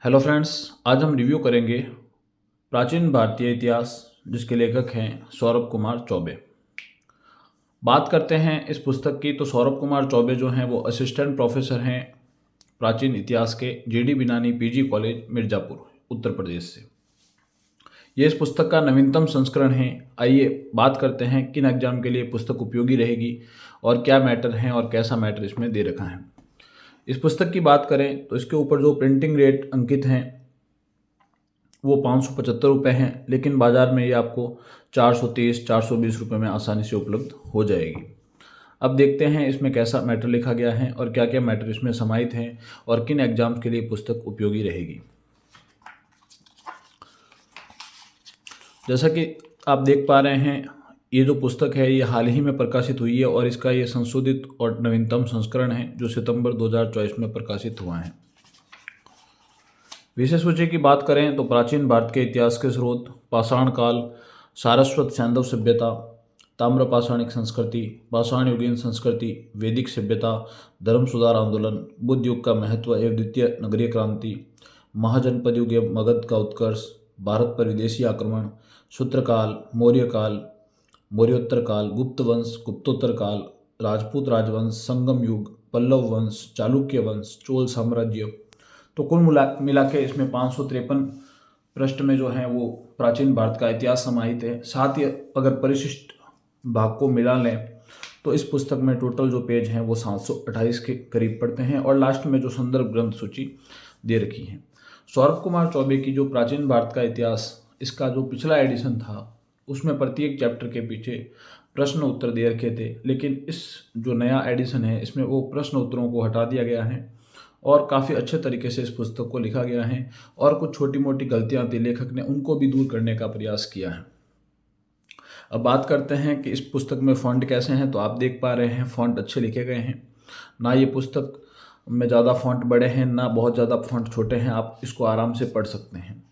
Hello friends, आज हम review करेंगे प्राचीन भारतीय इतिहास जिसके लेखक हैं सौरभ कुमार चौबे। बात करते हैं इस पुस्तक की तो सौरभ कुमार चौबे जो हैं वो असिस्टेंट प्रोफेसर हैं प्राचीन इतिहास के जीडी बिनानी पीजी कॉलेज मिर्ज़ापुर उत्तर प्रदेश से। ये इस पुस्तक का नवीनतम संस्करण है। आइए बात करते हैं किन एग्जाम के लिए पुस्तक उपयोगी रहेगी और क्या मैटर हैं और कैसा मैटर इसमें दे रखा है। इस पुस्तक की बात करें तो इसके ऊपर जो प्रिंटिंग रेट अंकित हैं वो 575 रुपये हैं, लेकिन बाज़ार में ये आपको 430-420 रुपये में आसानी से उपलब्ध हो जाएगी। अब देखते हैं इसमें कैसा मैटर लिखा गया है और क्या क्या मैटर इसमें समाहित हैं और किन एग्जाम्स के लिए पुस्तक उपयोगी रहेगी। जैसा कि आप देख पा रहे हैं, ये जो पुस्तक है ये हाल ही में प्रकाशित हुई है और इसका ये संशोधित और नवीनतम संस्करण है जो सितंबर 2024 में प्रकाशित हुआ है। विषय सूची की बात करें तो प्राचीन भारत के इतिहास के स्रोत, पाषाण काल, सारस्वत सैंधव सभ्यता, ताम्र पाषाणिक संस्कृति, पाषाण युगीन संस्कृति, वैदिक सभ्यता, धर्म सुधार आंदोलन, बुद्ध युग का महत्व एवं द्वितीय नगरीय क्रांति, महाजनपद युग एवं मगध का उत्कर्ष, भारत पर विदेशी आक्रमण, सूत्रकाल, मौर्य काल, मौर्योत्तर काल, गुप्त वंश, गुप्तोत्तर काल, राजपूत राजवंश, संगम युग, पल्लव वंश, चालुक्य वंश, चोल साम्राज्य। तो कुल मिला के इसमें 553 पृष्ठ में जो है वो प्राचीन भारत का इतिहास समाहित है। साथ ही अगर परिशिष्ट भाग को मिला लें तो इस पुस्तक में टोटल जो पेज हैं वो 728 के करीब पड़ते हैं और लास्ट में जो संदर्भ ग्रंथ सूची दे रखी है। सौरभ कुमार चौबे की जो प्राचीन भारत का इतिहास, इसका जो पिछला एडिशन था उसमें प्रत्येक चैप्टर के पीछे प्रश्न उत्तर दे रखे थे, लेकिन इस जो नया एडिशन है इसमें वो प्रश्न उत्तरों को हटा दिया गया है और काफ़ी अच्छे तरीके से इस पुस्तक को लिखा गया है और कुछ छोटी मोटी गलतियां थी लेखक ने उनको भी दूर करने का प्रयास किया है। अब बात करते हैं कि इस पुस्तक में फ़ॉन्ट कैसे हैं। तो आप देख पा रहे हैं फ़ॉन्ट अच्छे लिखे गए हैं, ना ये पुस्तक में ज़्यादा फ़ॉन्ट बड़े हैं ना बहुत ज़्यादा फ़ॉन्ट छोटे हैं, आप इसको आराम से पढ़ सकते हैं।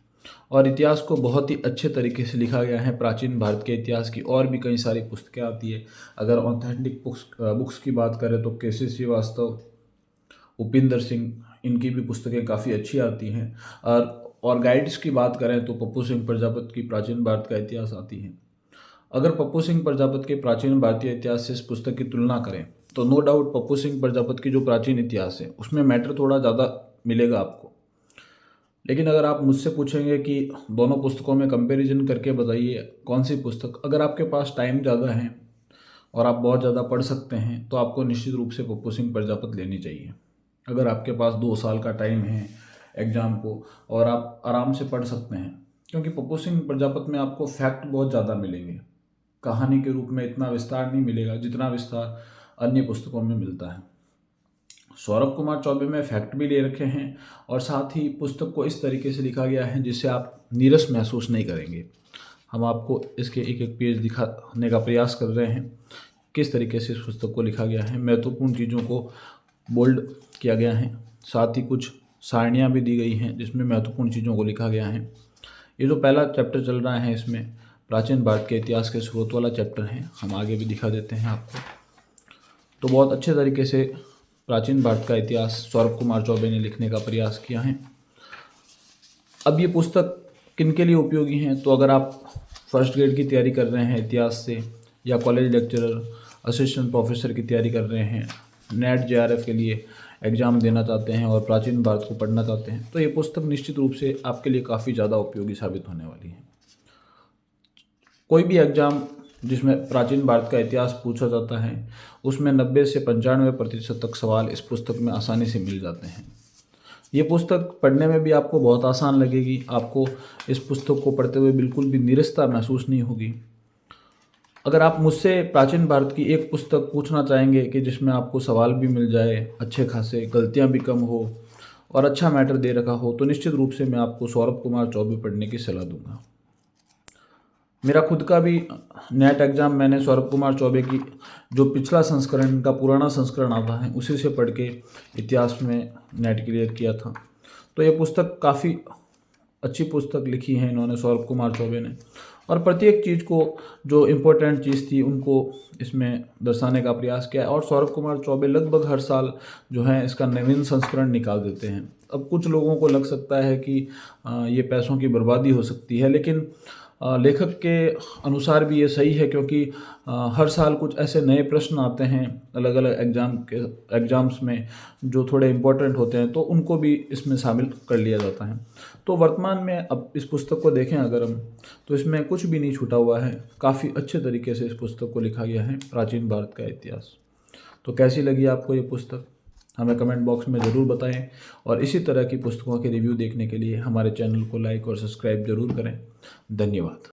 और इतिहास को बहुत ही अच्छे तरीके से लिखा गया है। प्राचीन भारत के इतिहास की और भी कई सारी पुस्तकें आती है। अगर ऑथेंटिक बुक्स की बात करें तो केसी श्रीवास्तव, उपिंदर सिंह, इनकी भी पुस्तकें काफ़ी अच्छी आती हैं। और गाइड्स की बात करें तो पप्पू सिंह प्रजापत की प्राचीन भारत का इतिहास आती है। अगर पप्पू सिंह प्रजापत के प्राचीन भारतीय इतिहास से इस पुस्तक की तुलना करें तो नो डाउट पप्पू सिंह प्रजापत की जो प्राचीन इतिहास है उसमें मैटर थोड़ा ज़्यादा मिलेगा आपको। लेकिन अगर आप मुझसे पूछेंगे कि दोनों पुस्तकों में कंपैरिजन करके बताइए कौन सी पुस्तक, अगर आपके पास टाइम ज़्यादा है और आप बहुत ज़्यादा पढ़ सकते हैं तो आपको निश्चित रूप से पप्पू सिंह प्रजापत लेनी चाहिए। अगर आपके पास 2 साल का टाइम है एग्ज़ाम को और आप आराम से पढ़ सकते हैं, क्योंकि पप्पू सिंह प्रजापत में आपको फैक्ट बहुत ज़्यादा मिलेंगे। कहानी के रूप में इतना विस्तार नहीं मिलेगा जितना विस्तार अन्य पुस्तकों में मिलता है। सौरभ कुमार चौबे में फैक्ट भी ले रखे हैं और साथ ही पुस्तक को इस तरीके से लिखा गया है जिससे आप नीरस महसूस नहीं करेंगे। हम आपको इसके एक एक पेज दिखाने का प्रयास कर रहे हैं किस तरीके से इस पुस्तक को लिखा गया है। महत्वपूर्ण चीज़ों को बोल्ड किया गया है, साथ ही कुछ सारणियाँ भी दी गई हैं जिसमें महत्वपूर्ण चीज़ों को लिखा गया है। ये जो पहला चैप्टर चल रहा है इसमें प्राचीन भारत के इतिहास के स्रोत वाला चैप्टर है, हम आगे भी दिखा देते हैं आपको। तो बहुत अच्छे तरीके से प्राचीन भारत का इतिहास सौरभ कुमार चौबे ने लिखने का प्रयास किया है। अब ये पुस्तक किन के लिए उपयोगी हैं, तो अगर आप फर्स्ट ग्रेड की तैयारी कर रहे हैं इतिहास से, या कॉलेज लेक्चरर, असिस्टेंट प्रोफेसर की तैयारी कर रहे हैं, नेट जेआरएफ के लिए एग्ज़ाम देना चाहते हैं और प्राचीन भारत को पढ़ना चाहते हैं, तो ये पुस्तक निश्चित रूप से आपके लिए काफ़ी ज़्यादा उपयोगी साबित होने वाली है। कोई भी एग्ज़ाम जिसमें प्राचीन भारत का इतिहास पूछा जाता है उसमें 90 से 95% तक सवाल इस पुस्तक में आसानी से मिल जाते हैं। ये पुस्तक पढ़ने में भी आपको बहुत आसान लगेगी, आपको इस पुस्तक को पढ़ते हुए बिल्कुल भी नीरसता महसूस नहीं होगी। अगर आप मुझसे प्राचीन भारत की एक पुस्तक पूछना चाहेंगे कि जिसमें आपको सवाल भी मिल जाए अच्छे खासे, गलतियां भी कम हो और अच्छा मैटर दे रखा हो, तो निश्चित रूप से मैं आपको सौरभ कुमार चौबे पढ़ने की सलाह दूंगा। मेरा खुद का भी नेट एग्ज़ाम मैंने सौरभ कुमार चौबे की जो पिछला संस्करण का पुराना संस्करण आता है उसी से पढ़ के इतिहास में नेट क्लियर किया था। तो ये पुस्तक काफ़ी अच्छी पुस्तक लिखी है इन्होंने, सौरभ कुमार चौबे ने, और प्रत्येक चीज़ को जो इम्पोर्टेंट चीज़ थी उनको इसमें दर्शाने का प्रयास किया है। और सौरभ कुमार चौबे लगभग हर साल जो है इसका नवीन संस्करण निकाल देते हैं। अब कुछ लोगों को लग सकता है कि ये पैसों की बर्बादी हो सकती है, लेकिन लेखक के अनुसार भी ये सही है, क्योंकि हर साल कुछ ऐसे नए प्रश्न आते हैं अलग अलग एग्ज़ाम्स में जो थोड़े इम्पोर्टेंट होते हैं, तो उनको भी इसमें शामिल कर लिया जाता है। तो वर्तमान में अब इस पुस्तक को देखें अगर हम, तो इसमें कुछ भी नहीं छूटा हुआ है। काफ़ी अच्छे तरीके से इस पुस्तक को लिखा गया है, प्राचीन भारत का इतिहास। तो कैसी लगी आपको ये पुस्तक, हमें कमेंट बॉक्स में ज़रूर बताएं, और इसी तरह की पुस्तकों के रिव्यू देखने के लिए हमारे चैनल को लाइक और सब्सक्राइब ज़रूर करें। धन्यवाद।